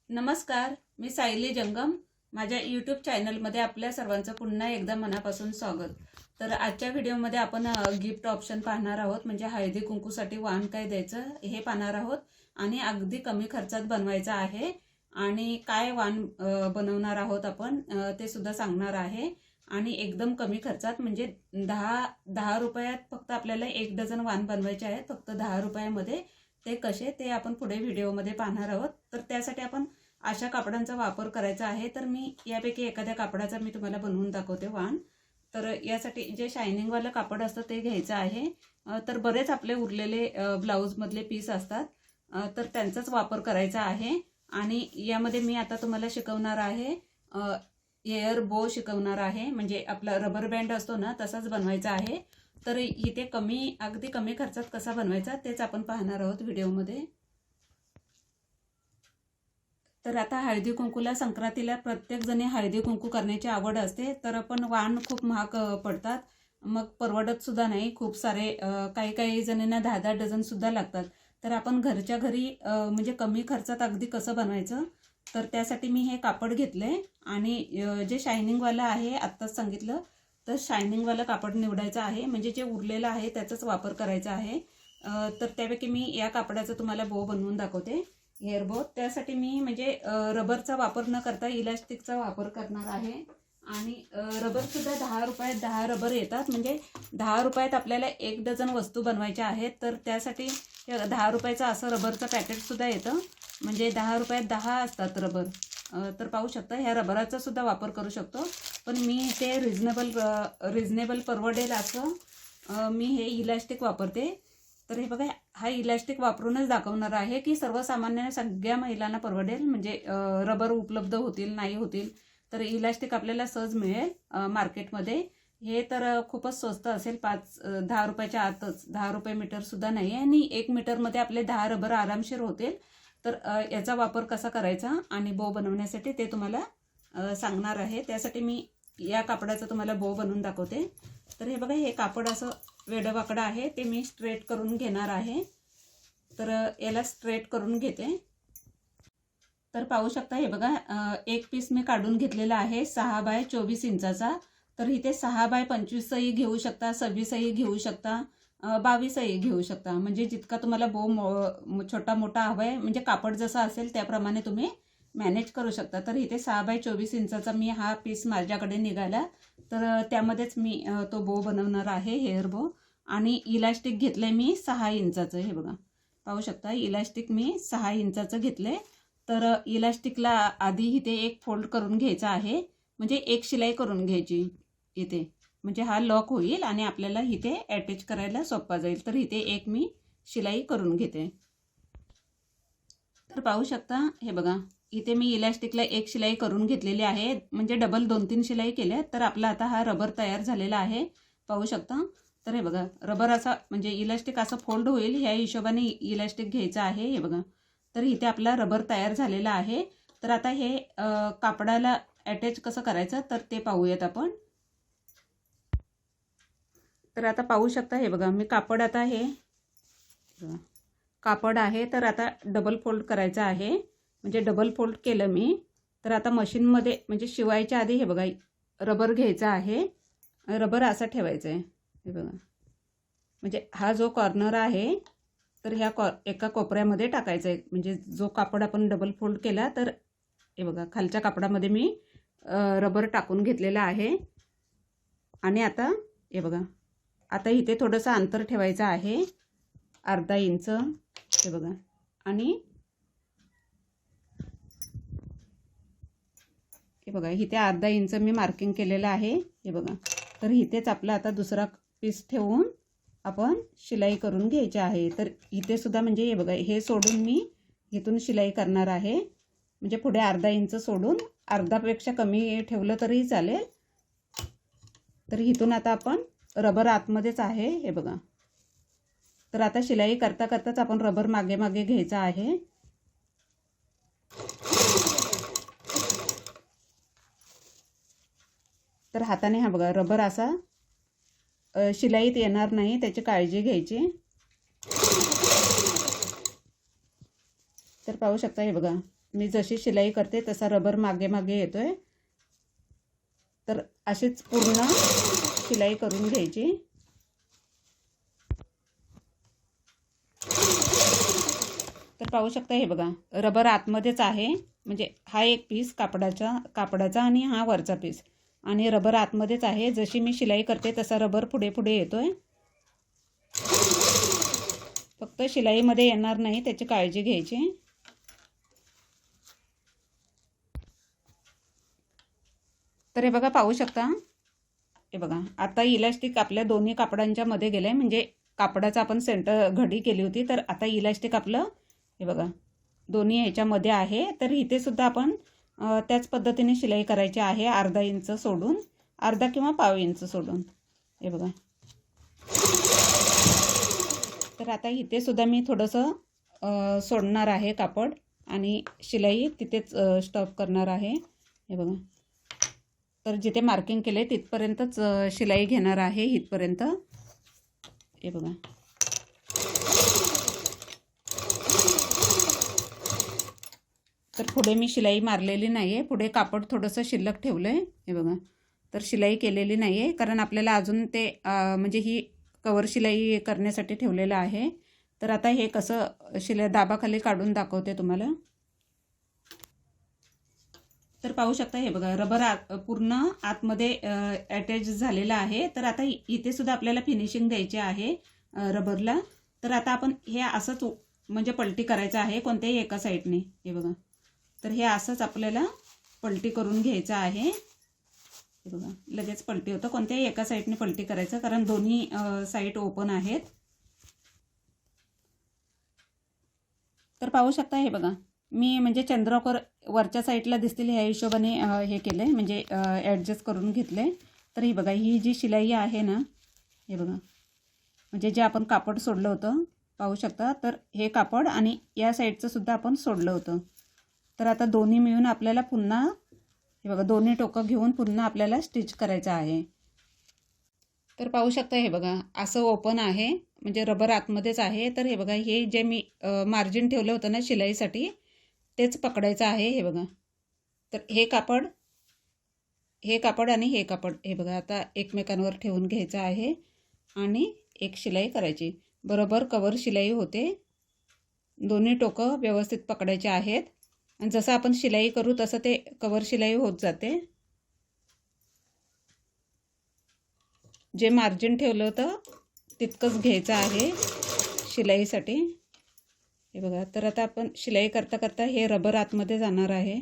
नमस्कार, मी सायली जंगम. माझ्या यूट्यूब चॅनलमध्ये आपल्या सर्वांचं पुन्हा एकदा मनापासून स्वागत. तर आजच्या व्हिडिओमध्ये आपण गिफ्ट ऑप्शन पाहणार आहोत. म्हणजे हळदी कुंकूसाठी वाण काय द्यायचं हे पाहणार आहोत आणि अगदी कमी खर्चात बनवायचं आहे. आणि काय वाण बनवणार आहोत आपण ते सुद्धा सांगणार आहे. आणि एकदम कमी खर्चात म्हणजे 10 रुपयात फक्त आपल्याला 1 डझन वाण बनवायचे आहेत. फक्त 10 रुपयामध्ये ते कसे ते आपण पुढे व्हिडिओमध्ये पाहणार आहोत. तर त्यासाठी आपण अशा कापडांचा वापर करायचा आहे. तर मी यापैकी एखाद्या कापडाचा मी तुम्हाला बनवून दाखवते वाण. तर यासाठी जे शायनिंगवालं कापड असतं ते घ्यायचं आहे. तर बरेच आपले उरलेले ब्लाऊजमधले पीस असतात, तर त्यांचाच वापर करायचा आहे. आणि यामध्ये मी आता तुम्हाला शिकवणार आहे एअर बो शिकवणार आहे. म्हणजे आपला रबर बँड असतो ना तसाच बनवायचा आहे. तर इथे अगदी कमी खर्चात कसा बनवायचा तेच आपण पाहणार आहोत व्हिडिओमध्ये. तर आता हळदी कुंकूला संक्रांतीला प्रत्येक जणी हळदी कुंकू करण्याची आवड असते. तर पण वाण खूप महाग पडतात, मग परवडत सुद्धा नाही. खूप सारे काही जणींना 10 डझन सुद्धा लागतात. तर आपण घरच्या घरी म्हणजे कमी खर्चात अगदी कसं बनवायचं, तर त्यासाठी मी हे कापड घेतले. आणि जे शायनिंगवालं आहे आत्ताच सांगितलं, तर शायनिंगवालं कापड निवडायचं आहे. म्हणजे जे उरलेलं आहे त्याचाच वापर करायचा आहे. तर त्यापैकी मी या कापडाचं तुम्हाला बो बनवून दाखवते, हेअर बो. त्यासाठी मी म्हणजे रबरचा वापर न करता इलास्टिकचा वापर करणार आहे. आणि रबर सुद्धा 10 रुपयात 10 रबर येतात. म्हणजे 10 रुपयात आपल्याला 1 डझन वस्तू बनवायच्या आहेत. तर त्यासाठी 10 रुपयाचं असं रबरचं पॅकेट सुद्धा येतं. म्हणजे 10 रुपयात 10 असतात रबर. तर पाहू शकता ह्या रबराचा सुद्धा वापर करू शकतो. पण मी ते रिजनेबल परवडेल असं मी हे इलास्टिक वापरते. तर हे बघा, हा इलास्टिक वापरूनच दाखवणार आहे की सर्वसामान्य सगळ्या महिलांना परवडेल. म्हणजे रबर उपलब्ध होतील नाही होतील, तर इलास्टिक आपल्याला सहज मिळेल मार्केटमध्ये. हे तर खूपच स्वस्त असेल, 10 रुपयाच्या आतच. 10 रुपये मीटर सुद्धा नाही आहे. आणि 1 मीटरमध्ये आपले 10 रबर आरामशीर होतील. तर याचा वापर कसा करायचा आणि बो बनवण्यासाठी ते तुम्हाला सांगणार आहे. त्यासाठी मी या कापडाचं तुम्हाला बो बनवून दाखवते. तर हे बघा, हे कापड असं वेडवाकडं आहे, ते मी स्ट्रेट करून घेणार आहे. तर याला स्ट्रेट करून घेते. तर पाहू शकता, हे बघा, एक पीस मी काढून घेतलेला आहे 6 बाय 24 इंचाचा. तर इथे 6 बाय 25ही घेऊ शकता, 26ही घेऊ शकता, 22ही घेऊ शकता. म्हणजे जितका तुम्हाला बो छोटा मोठा हवा आहे, म्हणजे कापड जसं असेल त्याप्रमाणे तुम्ही मॅनेज करू शकता. तर इथे 6 बाय 24 इंचाचा मी हा पीस माझ्याकडे निघाला. तर त्यामध्येच मी तो बो बनवणार आहे, हेअर बो. आणि इलास्टिक घेतलंय मी 6 इंचाचं. हे बघा, पाहू शकता, इलास्टिक मी 6 इंचाचं घेतलंय. तर इलास्टिकला आधी इथे एक फोल्ड करून घ्यायचा आहे. म्हणजे एक शिलाई करून घ्यायची इथे, म्हणजे हा लॉक होईल आणि आपल्याला इथे अटॅच करायला सोपा जाईल. तर इथे एक मी शिलाई करून घेते. तर पाहू शकता, हे बघा, इथे मी इलास्टिकला एक शिलाई करून घेतलेली आहे. म्हणजे डबल 2-3 शिलाई केल्या. तर आपला आता हा रबर तयार झालेला आहे, पाहू शकता. तर हे बघा, रबर असा म्हणजे इलास्टिक असं फोल्ड होईल ह्या हिशोबाने इलास्टिक घ्यायचं आहे. हे बघा, तर इथे आपला रबर तयार झालेला आहे. तर आता हे कापडाला अटॅच कसं करायचं तर ते पाहूयात आपण. तर आता पाहू शकता, हे बघा, मी कापड आता हे कापड आहे. तर आता डबल फोल्ड करायचं आहे. म्हणजे डबल फोल्ड केलं मी. तर आता मशीनमध्ये म्हणजे शिवायच्या आधी हे बघा, रबर घ्यायचा आहे. रबर असा ठेवायचा आहे. हे बघा, म्हणजे हा जो कॉर्नर आहे तर ह्या एका कोपऱ्यामध्ये टाकायचं आहे. म्हणजे जो कापड आपण डबल फोल्ड केला, तर हे बघा, खालच्या कापडामध्ये मी रबर टाकून घेतलेला आहे. आणि आता हे बघा, आता इथे थोडंसं अंतर ठेवायचं आहे, अर्धा इंच. हे बघा, आणि हे बघा, इथे अर्धा इंच मी मार्किंग केलेलं आहे. हे बघा, तर इथेच आपला आता दुसरा पीस ठेवून आपण शिलाई करून घ्यायची आहे. तर इथे सुद्धा म्हणजे हे बघा, हे सोडून मी इथून शिलाई करणार आहे. म्हणजे पुढे अर्धा इंच सोडून, अर्धापेक्षा कमी ठेवलं तरीही चालेल. तर इथून आता आपण रबर आतमध्येच आहे. हे बघा, तर आता शिलाई करता करताच आपण रबर मागे मागे घ्यायचा आहे. तर हाताने हा बघा, रबर असा शिलाईत येणार नाही, त्याची काळजी घ्यायची. तर पाहू शकता, हे बघा, मी जशी शिलाई करते तसा रबर मागे मागे येतोय. तर अशीच पूर्ण शिलाई करून घ्यायची. तर पाहू शकता हे बघा, रबर आतमध्येच आहे. म्हणजे हा एक पीस कापडाचा आणि हा वरचा पीस, आणि रबर आतमध्येच आहे. जशी मी शिलाई करते तसा रबर पुढे पुढे येतोय. फक्त शिलाईमध्ये येणार नाही, त्याची काळजी घ्यायची. तर हे बघा, पाहू शकता हे बघा, आता इलास्टिक आपल्या दोन्ही कापडांच्या मध्ये गेलंय. म्हणजे कापडाचा आपण सेंटर घडी केली होती, तर आता इलास्टिक आपलं हे बघा दोन्ही ह्याच्यामध्ये आहे. तर इथे सुद्धा आपण त्याच पद्धतीने शिलाई करायची आहे. अर्धा इंच सोडून, अर्धा किंवा पाव इंच सोडून. हे बघा, तर आता इथे सुद्धा मी थोडंसं सोडणार आहे कापड आणि शिलाई तिथेच स्टॉप करणार आहे. हे बघा, तर जिथे मार्किंग केले तिथपर्यंतच शिलाई घेणार आहे, इथपर्यंत. हे बघा, तर पुढे मी शिलाई मारलेली नाही आहे. पुढे कापड थोडंसं शिल्लक ठेवलं आहे. हे बघा, तर शिलाई केलेली नाही आहे, कारण आपल्याला अजून ते म्हणजे ही कवर शिलाई करण्यासाठी ठेवलेलं आहे. तर आता हे कसं शिलाई दाबाखाली काढून दाखवते तुम्हाला. तर पाहू शकता हे बघा, रबर पूर्ण आतमध्ये अटॅच झालेला आहे. तर आता इथे सुद्धा आपल्याला फिनिशिंग द्यायची आहे रबरला. तर आता आपण हे असंच म्हणजे पलटी करायचं आहे कोणत्याही एका साईडने. हे बघा, तर हे असंच आपल्याला पलटी करून घ्यायचं आहे. हे बघा, लगेच पलटी होतं. कोणत्याही एका साईडने पलटी करायचं, कारण दोन्ही साईड ओपन आहेत. तर पाहू शकता हे बघा, मी म्हणजे चंद्राकोर वरच्या साईडला दिसतील ह्या हिशोबाने हे केलं आहे, म्हणजे ॲडजस्ट करून घेतलं आहे. तर ही बघा, ही जी शिलाई आहे ना, हे बघा, म्हणजे जे आपण कापड सोडलं होतं पाहू शकता. तर हे कापड आणि या साईडचं सुद्धा आपण सोडलं होतं. तर आता दोन्ही मिळून आपल्याला पुन्हा हे बघा दोन्ही टोकं घेऊन पुन्हा आपल्याला स्टिच करायचं आहे. तर पाहू शकता हे बघा, असं ओपन आहे, म्हणजे रबर आतमध्येच आहे. तर हे बघा, हे जे मी मार्जिन ठेवलं होतं ना शिलाईसाठी, तेच पकडायचं आहे. हे बघा, तर हे कापड आणि हे कापड हे बघा आता एकमेकांवर ठेवून घ्यायचं आहे आणि एक शिलाई करायची. बरोबर कवर शिलाई होते. दोन्ही टोकं व्यवस्थित पकडायचे आहेत आणि जसं आपण शिलाई करू तसं ते कवर शिलाई होत जाते. जे मार्जिन ठेवलं होतं तितकंच घ्यायचं आहे शिलाईसाठी. हे बघा, तर आता आपण शिलाई करता करता हे रबर आतमध्ये जाणार आहे.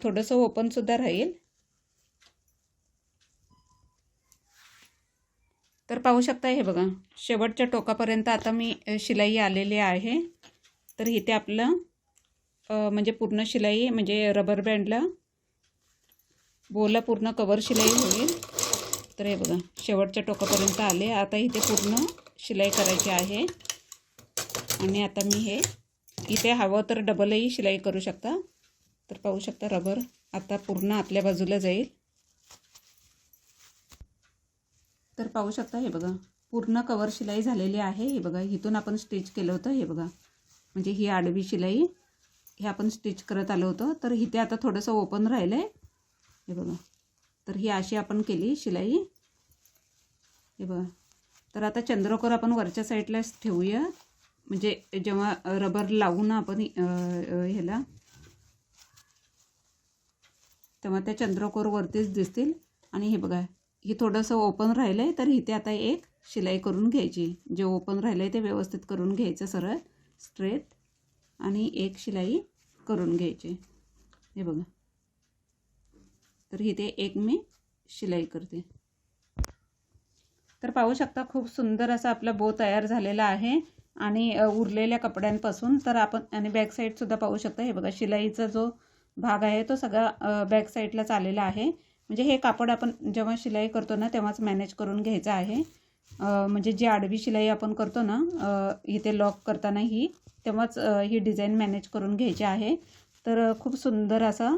थोडंसं ओपन सुद्धा राहील. तर पाहू शकता हे बघा, शेवटच्या टोकापर्यंत आता मी शिलाई आलेली आहे. तर इथे आपलं म्हणजे पूर्ण शिलाई, म्हणजे रबर बँडला बोला पूर्ण कवर शिलाई होईल. तर हे बघा, शेवटच्या टोकापर्यंत आले. आता इथे पूर्ण शिलाई करायची आहे आणि आता मी हे इथे हवं तर डबलही शिलाई करू शकता. तर पाहू शकता रबर आता पूर्ण आतल्या बाजूला जाईल. तर पाहू शकता हे बघा, पूर्ण कवर शिलाई झालेली आहे. हे बघा, इथून आपण स्टिच केलं होतं. हे बघा, म्हणजे ही आडवी शिलाई हे आपण स्टिच करत आलो होतो. तर इथे आता थोडंसं ओपन राहिलं आहे. हे बघा, तर ही अशी आपण केली शिलाई. हे बघा, तर आता चंद्रकोर आपण वरच्या साईडलाच ठेवूया, म्हणजे जेव्हा रबर लावून आपण ह्याला तेव्हा त्या चंद्रकोर वरतीच दिसतील. आणि हे बघा, हे थोडंसं ओपन राहिलं आहे. तर इथे आता एक शिलाई करून घ्यायची. जे ओपन राहिलं आहे ते व्यवस्थित करून घ्यायचं, सरळ स्ट्रेट, आणि एक शिलाई करून घ्यायची. हे बघा, तर इथे एक मी शिलाई करते. तर पाहू शकता खूप सुंदर असा आपला बो तयार झालेला आहे आणि उरलेल्या कपड्यांपासून. तर आपण आणि बॅक साईडसुद्धा पाहू शकता. हे बघा, शिलाईचा जो भाग आहे तो सगळा बॅक साईडलाच आलेला आहे. म्हणजे हे कापड आपण जेव्हा शिलाई करतो ना तेव्हाच मॅनेज करून घ्यायचं आहे. म्हणजे जी आडवी शिलाई आपण करतो ना इथे लॉक करताना तेव्हाच ही डिझाईन मॅनेज करून घ्यायची आहे. तर खूप सुंदर असा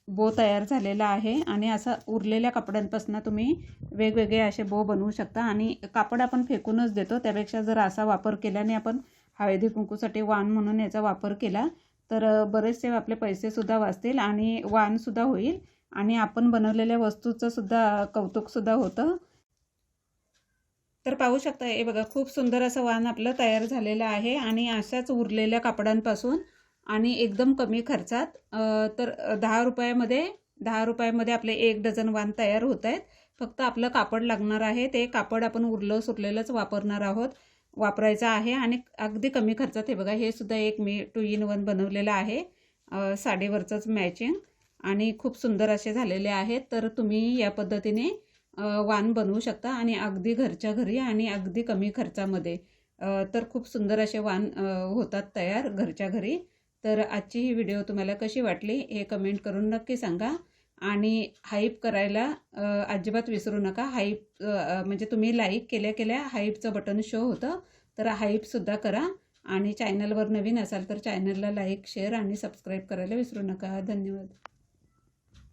बो तयार झालेला आहे आणि असा उरलेल्या कपड्यांपासून तुम्ही वेगवेगळे असे बो बनवू शकता. आणि कापड आपण फेकूनच देतो, त्यापेक्षा जर असा वापर केल्याने आपण हळदी कुंकूसाठी वाण म्हणून याचा वापर केला तर बरेचसे आपले पैसेसुद्धा वाचतील आणि वाणसुद्धा होईल आणि आपण बनवलेल्या वस्तूचं सुद्धा कौतुकसुद्धा होतं. तर पाहू शकता हे बघा खूप सुंदर असं वाण आपलं तयार झालेलं आहे आणि अशाच उरलेल्या कापडांपासून आणि एकदम कमी खर्चात तर 10 रुपयामध्ये आपले 1 डझन वाण तयार होत आहेत. फक्त आपलं कापड लागणार आहे, ते कापड आपण उरलं सुरलेलंच वापरायचं आहे आणि अगदी कमी खर्चात. हे बघा हे सुद्धा एक मी 2 in 1 बनवलेलं आहे, साडीवरचंच मॅचिंग आणि खूप सुंदर असे झालेले आहेत. तर तुम्ही या पद्धतीने वाण बनवू शकता आणि अगदी घरच्या घरी आणि अगदी कमी खर्चामध्ये. तर खूप सुंदर असे वाण होतात तयार घरच्या घरी. तर आजची ही व्हिडिओ तुम्हाला कशी वाटली हे कमेंट करून नक्की सांगा आणि हाईप करायला अजिबात विसरू नका. हाईप म्हणजे तुम्ही लाईक केल्या हाईपचं बटन शो होतं, तर हाईपसुद्धा करा आणि चॅनलवर नवीन असाल तर चॅनलला लाईक शेअर आणि सबस्क्राईब करायला विसरू नका. धन्यवाद.